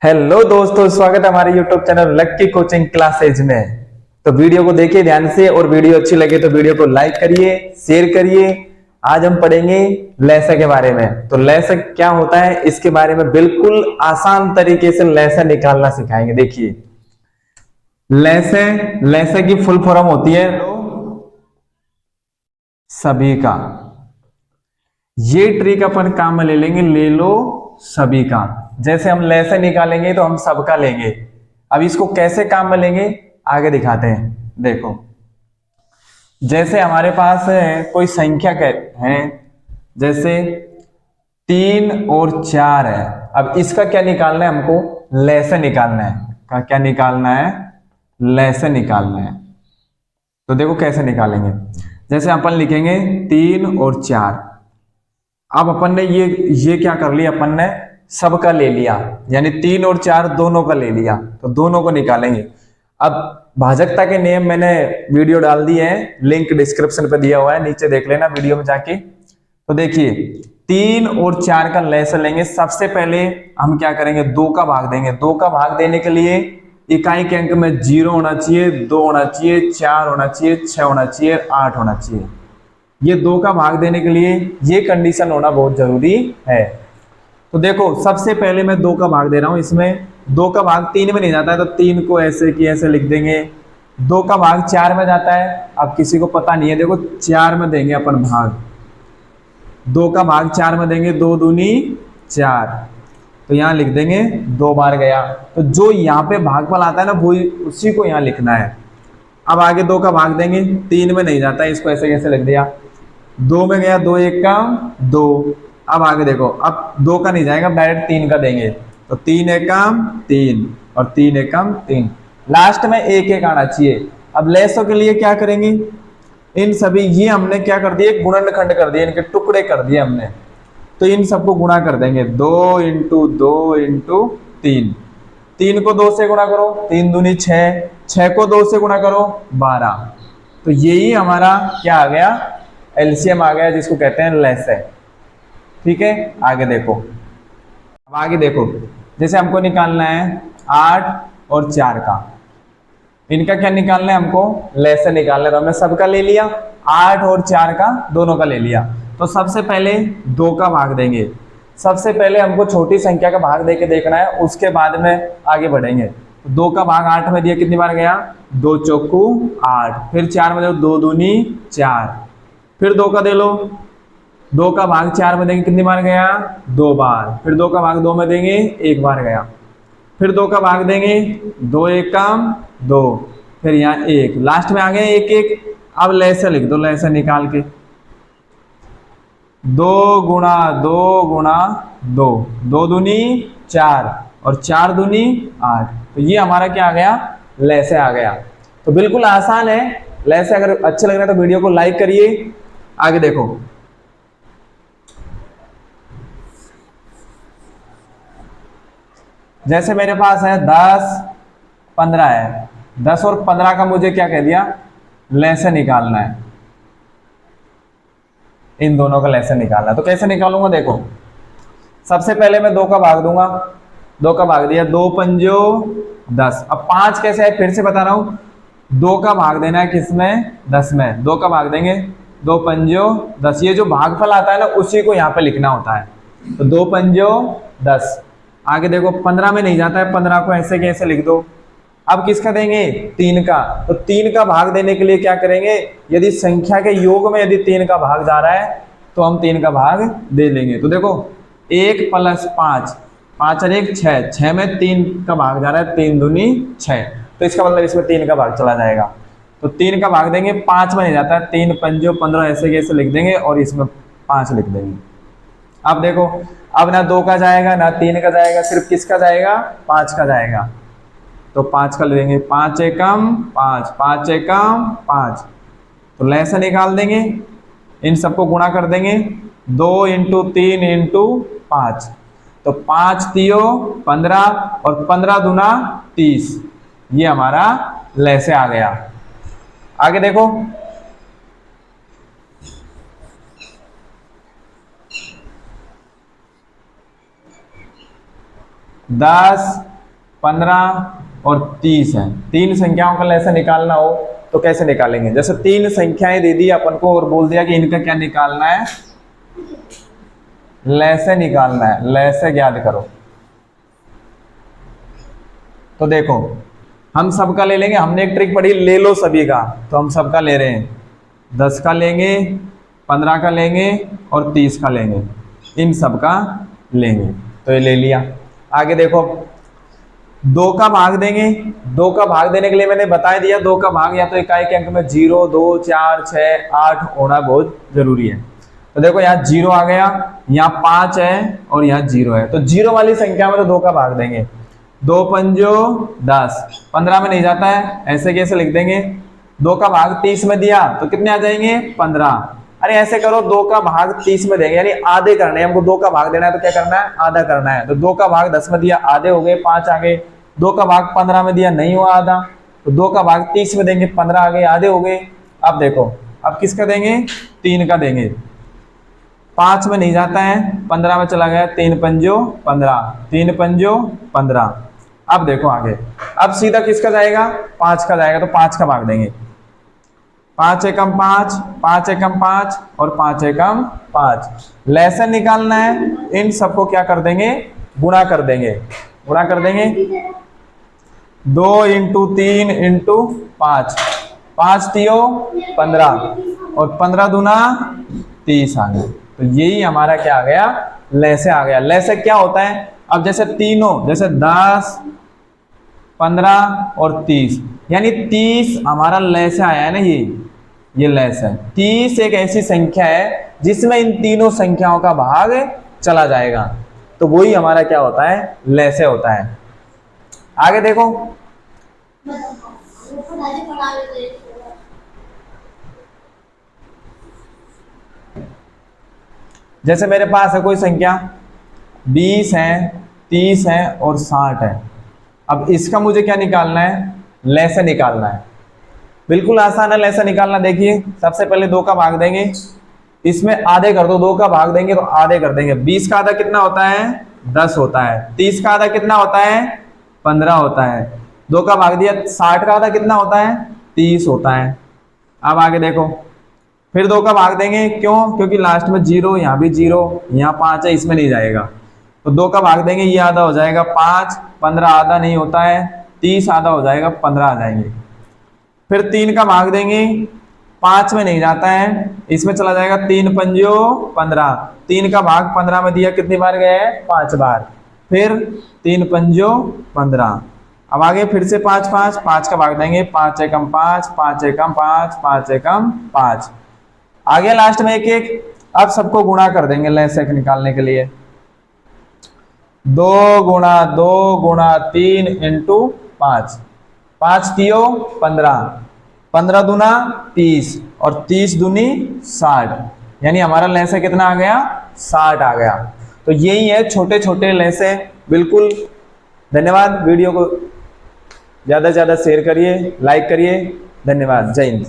Hello दोस्तों, स्वागत है हमारे यूट्यूब चैनल लक्की कोचिंग क्लासेज में। तो वीडियो को देखिए ध्यान से और वीडियो अच्छी लगे तो वीडियो को लाइक करिए, शेयर करिए। आज हम पढ़ेंगे लैसे के बारे में। तो लैसे क्या होता है इसके बारे में बिल्कुल आसान तरीके से लैसे निकालना सिखाएंगे। देखिए लैसे लैसे की फुल फॉर्म होती है सभी का। ये ट्रिक अपन काम में ले लेंगे, ले लो सभी का। जैसे हम लैसे निकालेंगे तो हम सबका लेंगे। अब इसको कैसे काम में लेंगे आगे दिखाते हैं। देखो जैसे हमारे पास कोई संख्या है, जैसे 3 और 4 है। अब इसका क्या निकालना है, हमको लैसे निकालना है। क्या निकालना है? लैसे निकालना है। तो देखो कैसे निकालेंगे। जैसे अपन लिखेंगे 3 और 4। अब अपन ने ये क्या कर लिया, अपन ने सबका ले लिया, यानी 3 और 4 दोनों का ले लिया। तो दोनों को निकालेंगे। अब भाजकता के नियम मैंने वीडियो डाल दी है, लिंक डिस्क्रिप्शन पे दिया हुआ है, नीचे देख लेना वीडियो में जाके। तो देखिए 3 और 4 का लैसे लेंगे। सबसे पहले हम क्या करेंगे, 2 का भाग देंगे। 2 का भाग देने के लिए इकाई के अंक में 0 होना चाहिए, 2 होना चाहिए, 4 होना चाहिए, 6 होना चाहिए, 8 होना चाहिए। ये 2 का भाग देने के लिए ये कंडीशन होना बहुत जरूरी है। तो देखो सबसे पहले मैं 2 का भाग दे रहा हूं। इसमें 2 का भाग 3 में नहीं जाता है, तो 3 को ऐसे की ऐसे लिख देंगे। 2 का भाग 4 में जाता है। अब किसी को पता नहीं है, देखो 4 में देंगे अपन भाग। 2 का भाग 4 में देंगे, 2 दूनी 4। तो यहां लिख देंगे 2 बार गया। तो जो यहाँ पे भागफल आता है ना, वो उसी को यहाँ लिखना है। अब आगे 2 का भाग देंगे, 3 में नहीं जाता है, इसको ऐसे कैसे लिख दिया। 2 में गया, 2 1 का 2। अब आगे देखो, अब 2 का नहीं जाएगा, डायरेक्ट 3 का देंगे। तो 3 1 का 3 और 3 1 का 3। लास्ट में 1 1 आना चाहिए। अब लैसों के लिए क्या करेंगे, इन सभी ये हमने क्या कर दिए, गुणनखंड कर दिए, इनके टुकड़े कर दिए हमने। तो इन सबको गुणा कर देंगे। 2 इंटू 2 इंटू 3। 3 को 2 से गुणा करो, 3 दूनी 6। 6 को 2 से गुणा करो, 12। तो यही हमारा क्या आ गया, एलसीएम आ गया, जिसको कहते हैं लैसे। ठीक है, आगे देखो। अब आगे देखो, जैसे हमको निकालना है 8 और 4 का। इनका क्या निकालना है, हमको लैसे निकालना है। तो हमने सबका ले लिया, 8 और 4 का दोनों का ले लिया। तो सबसे पहले 2 का भाग देंगे। सबसे पहले हमको छोटी संख्या का भाग देके देखना है, उसके बाद में आगे बढ़ेंगे। 2 का भाग 8 में दिया, कितनी बार गया, 2 चौकू 8। फिर 4 में दो, 2 दूनी 4। फिर 2 का दे लो, 2 का भाग 4 में देंगे, कितनी बार गया, 2 बार। फिर 2 का भाग 2 में देंगे, 1 बार गया। फिर 2 का भाग देंगे, 2 1 का 2। फिर यहाँ 1, लास्ट में आ गए 1 1। अब लैसे लिख दो, लैसे निकाल के 2 गुणा 2 गुणा 2। 2 दूनी 4 और 4 दूनी 8। तो ये हमारा क्या आ गया, लैसे आ गया। तो बिल्कुल आसान है लैसे। अगर अच्छा लग रहा है तो वीडियो को लाइक करिए। आगे देखो, जैसे मेरे पास है 10 15 है। 10 और 15 का मुझे क्या कह दिया, लैसे निकालना है। इन दोनों का लैसे निकालना है। तो कैसे निकालूंगा, देखो सबसे पहले मैं 2 का भाग दूंगा। 2 का भाग दिया, 2 पंजो 10। अब 5 कैसे है, फिर से बता रहा हूं। 2 का भाग देना है किसमें, 10 में। 2 का भाग देंगे, 2 पंजो 10। ये जो भागफल आता है ना, उसी को यहाँ पे लिखना होता है। तो 2 पंजो 10। आगे देखो 15 में नहीं जाता है, 15 को ऐसे के ऐसे लिख दो। अब किसका देंगे, 3 का। तो 3 का भाग देने के लिए क्या करेंगे, यदि संख्या के योग में यदि 3 का भाग जा रहा है तो हम 3 का भाग दे लेंगे। तो देखो 1 + 5, 5 और 1 6। 6 में 3 का भाग जा रहा है, 3 दूनी 6। तो इसका मतलब इसमें 3 का भाग चला जाएगा। तो 3 का भाग देंगे, 5 में नहीं जाता है, 3 पंजो 15 ऐसे कैसे लिख देंगे और इसमें 5 लिख देंगे। अब देखो, अब ना 2 का जाएगा ना 3 का जाएगा, सिर्फ किसका जाएगा, 5 का जाएगा। तो 5 का ले लेंगे, 5 एकम 5, 5 एकम 5। तो लैसे निकाल देंगे, इन सबको गुणा कर देंगे। 2 इंटू 3 इंटू 5। तो 5 तियो 15 और 15 दूना 30। ये हमारा लैसे आ गया। आगे देखो, 10 15 और 30 है। तीन संख्याओं का लैसा निकालना हो तो कैसे निकालेंगे? जैसे तीन संख्याएं दे दी अपन को और बोल दिया कि इनका क्या निकालना है, लैसे निकालना है, लैसे ज्ञात करो। तो देखो हम सबका ले लेंगे, हमने एक ट्रिक पढ़ी ले लो सभी का, तो हम सबका ले रहे हैं। 10 का लेंगे, 15 का लेंगे और 30 का लेंगे, इन सब का लेंगे। तो ये ले लिया। आगे देखो 2 का भाग देंगे। 2 का भाग देने के लिए मैंने बता दिया 2 का भाग या तो इकाई के अंक में 0, 2, 4, 6, 8 होना बहुत जरूरी है। तो देखो यहाँ 0 आ गया, यहाँ 5 है और यहाँ 0 है, तो 0 वाली संख्या में तो 2 का भाग देंगे। 2 पंजो 10, 15 में नहीं जाता है, ऐसे कैसे लिख देंगे? 2 का भाग 30 में दिया तो कितने आ जाएंगे? 15। अरे ऐसे करो 2 का भाग 30 में देंगे, यानी आधे करने हैं हमको। 2 का भाग देना है तो क्या करना है? आधा करना है। तो 2 का भाग 10 में दिया, आधे हो गए, 5 आ गए। 2 का भाग 15 में दिया, नहीं हुआ आधा, तो 2 का भाग 30 में देंगे, 15 आ गए, आधे हो गए। अब देखो अब किसका देंगे? 3 का देंगे। 5 में नहीं जाता है, 15 में चला गया, 3 पंजो 15, 3 पंजो 15। अब देखो आगे, अब सीधा किसका जाएगा? 5 का जाएगा, तो 5 का भाग देंगे। 5 एकम 5, 5 एकम 5 और 5 एकम 5। लैसन निकालना है, इन सबको क्या कर देंगे? गुणा कर देंगे। गुणा कर देंगे 2 × 3 × 5, 5 तियो 15 और 15 दूना 30 आ गया। तो यही हमारा क्या आ गया? लैसे आ गया। लैसे क्या होता है? अब जैसे तीनों, जैसे 10, 15 और 30, यानी 30 हमारा लैसे आया है ना, ये लैस है। 30 एक ऐसी संख्या है जिसमें इन तीनों संख्याओं का भाग चला जाएगा, तो वही हमारा क्या होता है? लैसे होता है। आगे देखो जैसे मेरे पास है कोई संख्या 20 है, 30 है और 60 है। अब इसका मुझे क्या निकालना है? लैसे निकालना है। बिल्कुल आसान है लैसे निकालना। देखिए सबसे पहले 2 का भाग देंगे, इसमें आधे कर दो। 2 का भाग देंगे तो आधे कर देंगे। 20 का आधा कितना होता है? 10 होता है। 30 का आधा कितना होता है? 15 होता है। 2 का भाग दिया, 60 का आधा कितना होता है? 30 होता है। अब आगे देखो, फिर 2 का भाग देंगे, क्यों? क्योंकि लास्ट में 0, यहाँ भी 0, यहाँ 5 है, इसमें नहीं जाएगा, तो 2 का भाग देंगे, ये आधा हो जाएगा 5, 15 आधा नहीं होता है, 30 आधा हो जाएगा, 15 आ जाएंगे। फिर 3 का भाग देंगे, 5 में नहीं जाता है, इसमें चला जाएगा, 3 पंजो 15, 3 का भाग 15 में दिया, कितनी बार गया है? 5 बार। फिर 3 पंजो 15। अब आगे फिर से 5 5, 5 का भाग देंगे, 5 एकम 5, 5 एकम 5, 5 एकम 5। आगे लास्ट में 1 1। अब सबको गुणा कर देंगे लैसे निकालने के लिए। 2 × 2 × 3 × 5, 5 तियो 15, 15 दूना 30 और 30 दूनी 60, यानी हमारा लैसे कितना आ गया? 60 आ गया। तो यही है छोटे छोटे लैसे। बिल्कुल धन्यवाद। वीडियो को ज़्यादा से ज़्यादा शेयर करिए, लाइक करिए। धन्यवाद। जय हिंद।